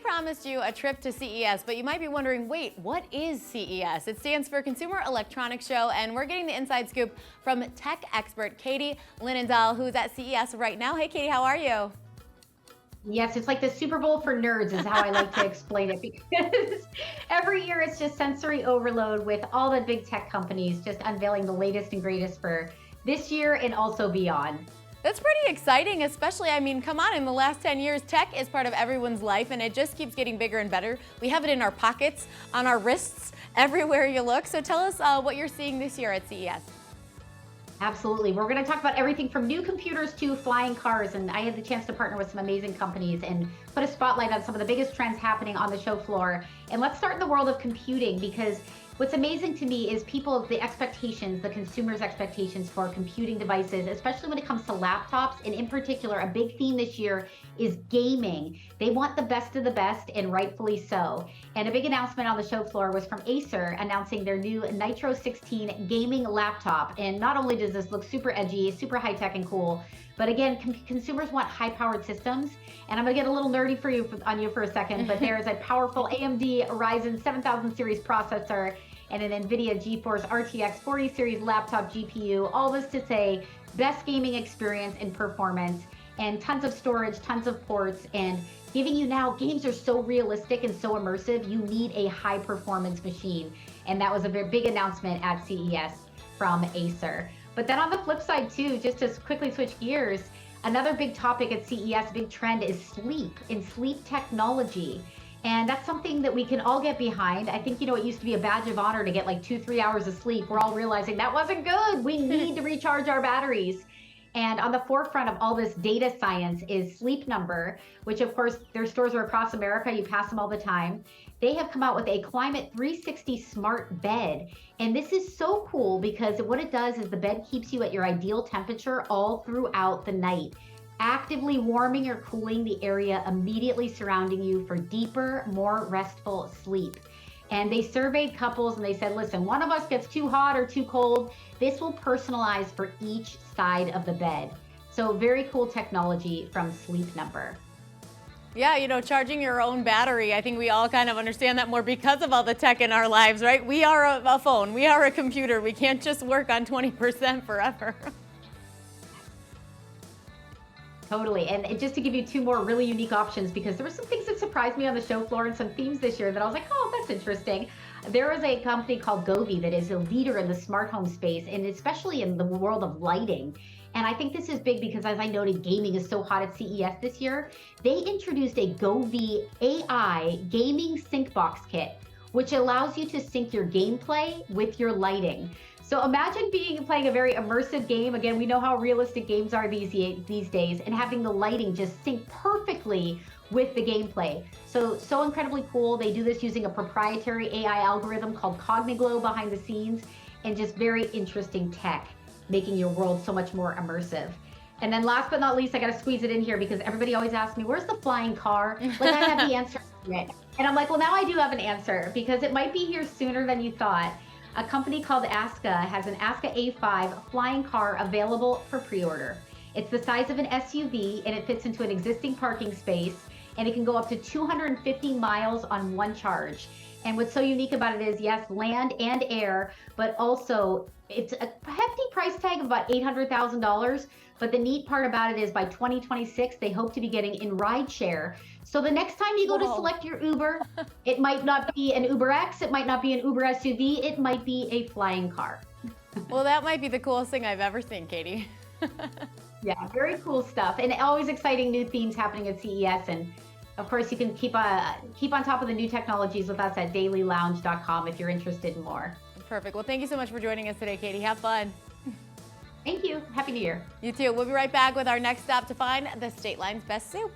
promised you a trip to CES, but you might be wondering, wait, what is CES? It stands for Consumer Electronics Show, and we're getting the inside scoop from tech expert Katie Linendoll, who's at CES right now. Hey, Katie, how are you? Yes, it's like the Super Bowl for nerds is how I like to explain it, because every year it's just sensory overload with all the big tech companies just unveiling the latest and greatest for this year and also beyond. That's pretty exciting, especially, I mean, come on, in the last 10 years, tech is part of everyone's life, and it just keeps getting bigger and better. We have it in our pockets, on our wrists, everywhere you look. So tell us what you're seeing this year at CES. Absolutely. We're going to talk about everything from new computers to flying cars. And I had the chance to partner with some amazing companies and put a spotlight on some of the biggest trends happening on the show floor. And let's start in the world of computing, because what's amazing to me is the expectations, the consumers' expectations for computing devices, especially when it comes to laptops. And in particular, a big theme this year is gaming. They want the best of the best, and rightfully so. And a big announcement on the show floor was from Acer announcing their new Nitro 16 gaming laptop. And not only does this look super edgy, super high tech and cool, but again, consumers want high-powered systems. And I'm gonna get a little nerdy on you for a second, but there's a powerful AMD Ryzen 7000 series processor and an NVIDIA GeForce RTX 40 series laptop GPU. All this to say, best gaming experience and performance, and tons of storage, tons of ports, and giving you now, games are so realistic and so immersive, you need a high performance machine. And that was a very big announcement at CES from Acer. But then on the flip side too, just to quickly switch gears, another big topic at CES, big trend is sleep and sleep technology. And that's something that we can all get behind. I think, it used to be a badge of honor to get like 2-3 hours of sleep. We're all realizing that wasn't good. We need to recharge our batteries. And on the forefront of all this data science is Sleep Number, which of course their stores are across America. You pass them all the time. They have come out with a Climate 360 smart bed. And this is so cool because what it does is the bed keeps you at your ideal temperature all throughout the night, actively warming or cooling the area immediately surrounding you for deeper, more restful sleep. And they surveyed couples and they said, listen, one of us gets too hot or too cold. This will personalize for each side of the bed. So very cool technology from Sleep Number. Yeah, charging your own battery, I think we all kind of understand that more because of all the tech in our lives, right? We are a phone, we are a computer. We can't just work on 20% forever. Totally. And just to give you two more really unique options, because there were some things that surprised me on the show floor and some themes this year that I was like, oh, that's interesting. There is a company called Govee that is a leader in the smart home space, and especially in the world of lighting. And I think this is big because, as I noted, gaming is so hot at CES this year. They introduced a Govee AI gaming sync box kit, which allows you to sync your gameplay with your lighting. So imagine playing a very immersive game. Again, we know how realistic games are these days, and having the lighting just sync perfectly with the gameplay. So incredibly cool. They do this using a proprietary AI algorithm called Cogniglow behind the scenes, and just very interesting tech, making your world so much more immersive. And then last but not least, I got to squeeze it in here because everybody always asks me, where's the flying car? Like, I have the answer to it. And I'm like, well, now I do have an answer because it might be here sooner than you thought. A company called Aska has an Aska A5 flying car available for pre-order. It's the size of an SUV and it fits into an existing parking space, and it can go up to 250 miles on one charge. And what's so unique about it is, yes, land and air, but also it's a hefty price tag of about $800,000. But the neat part about it is by 2026, they hope to be getting in rideshare. So the next time you go to select your Uber, it might not be an Uber X, it might not be an Uber SUV, it might be a flying car. Well, that might be the coolest thing I've ever seen, Katie. Yeah, very cool stuff. And always exciting new themes happening at CES. And of course, you can keep on top of the new technologies with us at dailylounge.com if you're interested in more. Perfect. Well, thank you so much for joining us today, Katie. Have fun. Thank you. Happy New Year. You too. We'll be right back with our next stop to find the State Line's best soup.